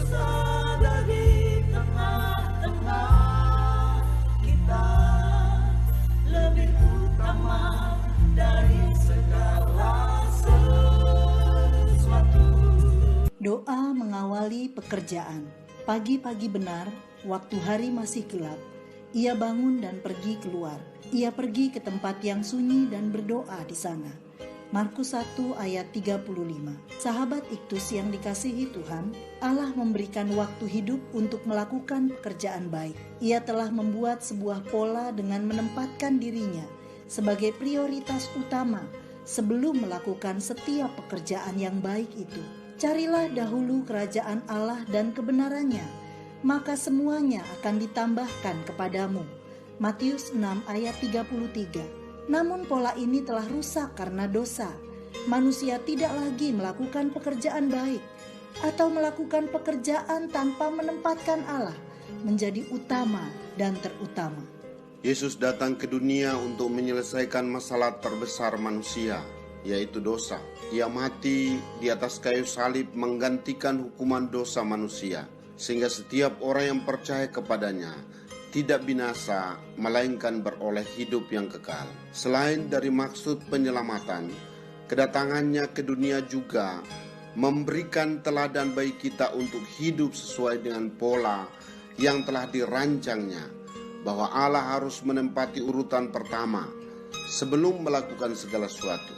ada di tengah-tengah kita, lebih utama dari segala sesuatu. Doa mengawali pekerjaan. Pagi-pagi benar, waktu hari masih gelap, ia bangun dan pergi keluar. Ia pergi ke tempat yang sunyi dan berdoa di sana. Markus 1 ayat 35. Sahabat Iktus yang dikasihi Tuhan, Allah memberikan waktu hidup untuk melakukan pekerjaan baik. Ia telah membuat sebuah pola dengan menempatkan dirinya sebagai prioritas utama sebelum melakukan setiap pekerjaan yang baik itu. Carilah dahulu kerajaan Allah dan kebenarannya, maka semuanya akan ditambahkan kepadamu. Matius 6 ayat 33. Namun pola ini telah rusak karena dosa. Manusia tidak lagi melakukan pekerjaan baik atau melakukan pekerjaan tanpa menempatkan Allah menjadi utama dan terutama. Yesus datang ke dunia untuk menyelesaikan masalah terbesar manusia, yaitu dosa. Ia mati di atas kayu salib menggantikan hukuman dosa manusia, sehingga setiap orang yang percaya kepadanya tidak binasa, melainkan beroleh hidup yang kekal. Selain dari maksud penyelamatan, kedatangannya ke dunia juga memberikan teladan bagi kita untuk hidup sesuai dengan pola yang telah dirancangnya, bahwa Allah harus menempati urutan pertama sebelum melakukan segala sesuatu.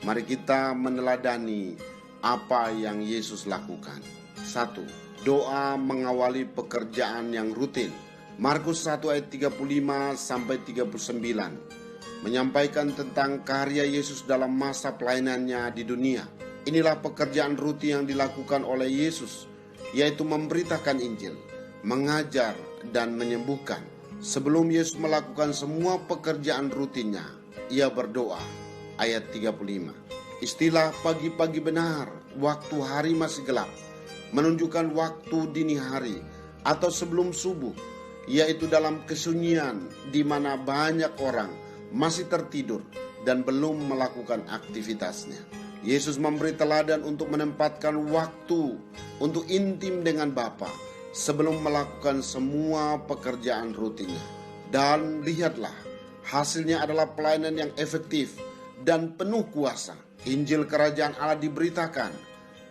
Mari kita meneladani apa yang Yesus lakukan. 1. Doa mengawali pekerjaan yang rutin. Markus 1 ayat 35 sampai 39 menyampaikan tentang karya Yesus dalam masa pelayanannya di dunia. Inilah pekerjaan rutin yang dilakukan oleh Yesus, yaitu memberitakan Injil, mengajar dan menyembuhkan. Sebelum Yesus melakukan semua pekerjaan rutinnya, ia berdoa. Ayat 35. Istilah pagi-pagi benar, waktu hari masih gelap, menunjukkan waktu dini hari atau sebelum subuh, yaitu dalam kesunyian di mana banyak orang masih tertidur dan belum melakukan aktivitasnya. Yesus memberi teladan untuk menempatkan waktu untuk intim dengan Bapa sebelum melakukan semua pekerjaan rutinnya. Dan lihatlah, hasilnya adalah pelayanan yang efektif dan penuh kuasa. Injil kerajaan Allah diberitakan,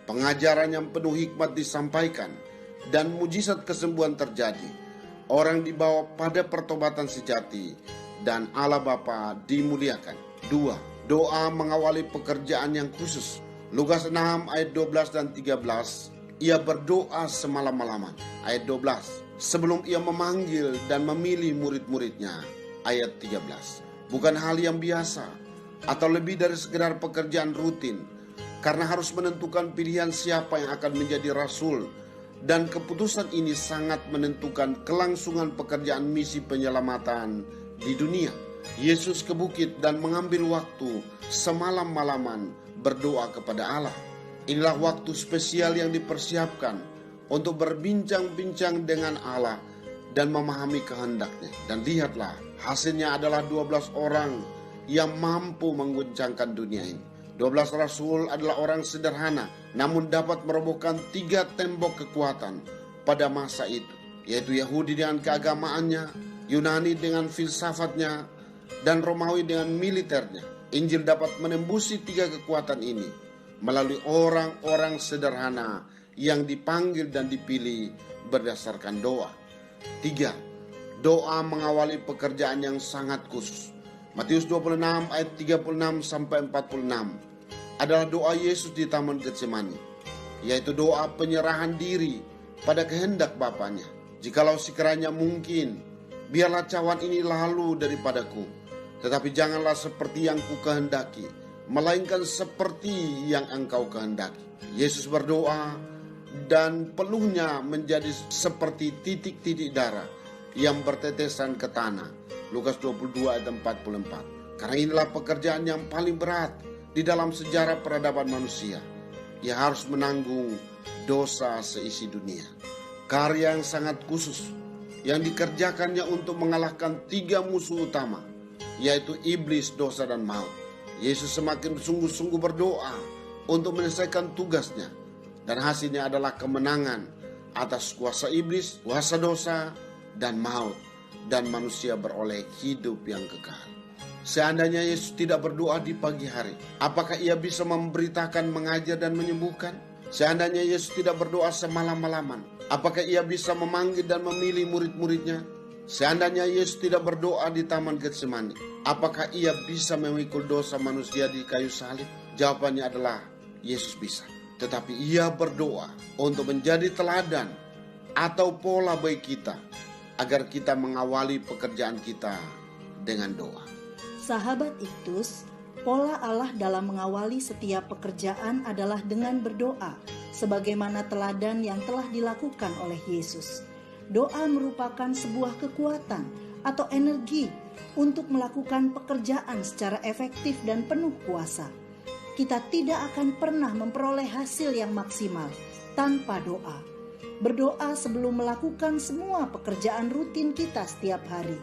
pengajaran yang penuh hikmat disampaikan, dan mujizat kesembuhan terjadi. Orang dibawa pada pertobatan sejati, dan Allah Bapa dimuliakan. 2. Doa mengawali pekerjaan yang khusus. Lukas 6 ayat 12 dan 13. Ia berdoa semalam-malaman. Ayat 12. Sebelum ia memanggil dan memilih murid-muridnya. Ayat 13. Bukan hal yang biasa atau lebih dari sekedar pekerjaan rutin, karena harus menentukan pilihan siapa yang akan menjadi rasul, dan keputusan ini sangat menentukan kelangsungan pekerjaan misi penyelamatan di dunia. Yesus ke bukit dan mengambil waktu semalam-malaman berdoa kepada Allah. Inilah waktu spesial yang dipersiapkan untuk berbincang-bincang dengan Allah dan memahami kehendaknya. Dan lihatlah, hasilnya adalah 12 orang yang mampu mengguncangkan dunia ini. 12 rasul adalah orang sederhana, namun dapat merobohkan 3 tembok kekuatan pada masa itu, yaitu Yahudi dengan keagamaannya, Yunani dengan filsafatnya, dan Romawi dengan militernya. Injil dapat menembusi 3 kekuatan ini melalui orang-orang sederhana yang dipanggil dan dipilih berdasarkan doa. 3. Doa mengawali pekerjaan yang sangat khusus. Matius 26 ayat 36 sampai 46 adalah doa Yesus di Taman Getsemani, yaitu doa penyerahan diri pada kehendak Bapanya. Jikalau sekiranya mungkin, biarlah cawan ini lalu daripadaku, tetapi janganlah seperti yang ku kehendaki, melainkan seperti yang engkau kehendaki. Yesus berdoa dan peluhnya menjadi seperti titik-titik darah yang bertetesan ke tanah. Lukas 22 ayat 44. Karena inilah pekerjaan yang paling berat di dalam sejarah peradaban manusia. Ia harus menanggung dosa seisi dunia. Karya yang sangat khusus yang dikerjakannya untuk mengalahkan 3 musuh utama, yaitu iblis, dosa, dan maut. Yesus semakin sungguh-sungguh berdoa untuk menyelesaikan tugasnya, dan hasilnya adalah kemenangan atas kuasa iblis, kuasa dosa, dan maut, dan manusia beroleh hidup yang kekal. Seandainya Yesus tidak berdoa di pagi hari, apakah ia bisa memberitakan, mengajar, dan menyembuhkan? Seandainya Yesus tidak berdoa semalam-malaman, apakah ia bisa memanggil dan memilih murid-muridnya? Seandainya Yesus tidak berdoa di Taman Getsemani, apakah ia bisa memikul dosa manusia di kayu salib? Jawabannya adalah Yesus bisa. Tetapi ia berdoa untuk menjadi teladan atau pola bagi kita, agar kita mengawali pekerjaan kita dengan doa. Sahabat Iktus, pola Allah dalam mengawali setiap pekerjaan adalah dengan berdoa, sebagaimana teladan yang telah dilakukan oleh Yesus. Doa merupakan sebuah kekuatan atau energi untuk melakukan pekerjaan secara efektif dan penuh kuasa. Kita tidak akan pernah memperoleh hasil yang maksimal tanpa doa. Berdoa sebelum melakukan semua pekerjaan rutin kita setiap hari.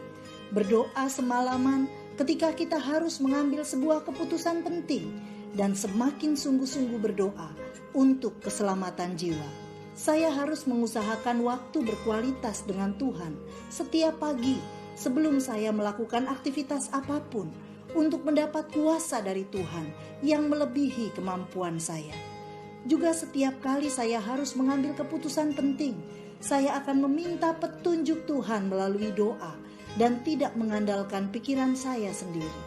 Berdoa semalaman ketika kita harus mengambil sebuah keputusan penting, dan semakin sungguh-sungguh berdoa untuk keselamatan jiwa. Saya harus mengusahakan waktu berkualitas dengan Tuhan setiap pagi sebelum saya melakukan aktivitas apapun, untuk mendapat kuasa dari Tuhan yang melebihi kemampuan saya. Juga setiap kali saya harus mengambil keputusan penting, saya akan meminta petunjuk Tuhan melalui doa dan tidak mengandalkan pikiran saya sendiri.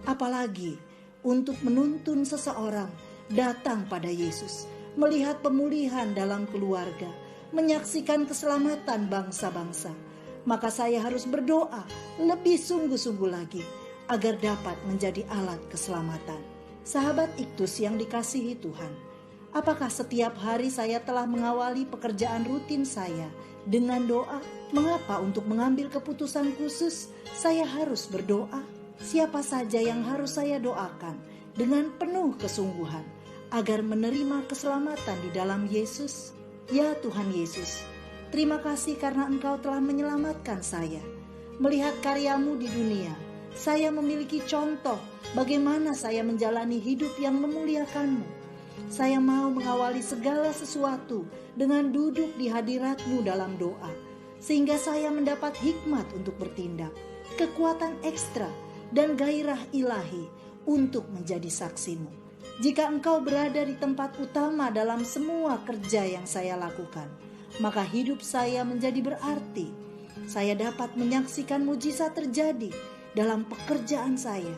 Apalagi untuk menuntun seseorang datang pada Yesus, melihat pemulihan dalam keluarga, menyaksikan keselamatan bangsa-bangsa. Maka saya harus berdoa lebih sungguh-sungguh lagi agar dapat menjadi alat keselamatan. Sahabat Iktus yang dikasihi Tuhan, apakah setiap hari saya telah mengawali pekerjaan rutin saya dengan doa? Mengapa untuk mengambil keputusan khusus saya harus berdoa? Siapa saja yang harus saya doakan dengan penuh kesungguhan agar menerima keselamatan di dalam Yesus? Ya Tuhan Yesus, terima kasih karena Engkau telah menyelamatkan saya. Melihat karya-Mu di dunia, saya memiliki contoh bagaimana saya menjalani hidup yang memuliakan-Mu. Saya mau mengawali segala sesuatu dengan duduk di hadirat-Mu dalam doa, sehingga saya mendapat hikmat untuk bertindak, kekuatan ekstra, dan gairah ilahi untuk menjadi saksi-Mu. Jika Engkau berada di tempat utama dalam semua kerja yang saya lakukan, maka hidup saya menjadi berarti. Saya dapat menyaksikan mujizat terjadi dalam pekerjaan saya,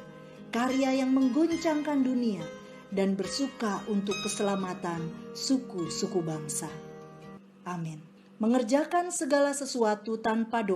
karya yang mengguncangkan dunia, dan bersuka untuk keselamatan suku-suku bangsa. Amin. Mengerjakan segala sesuatu tanpa doa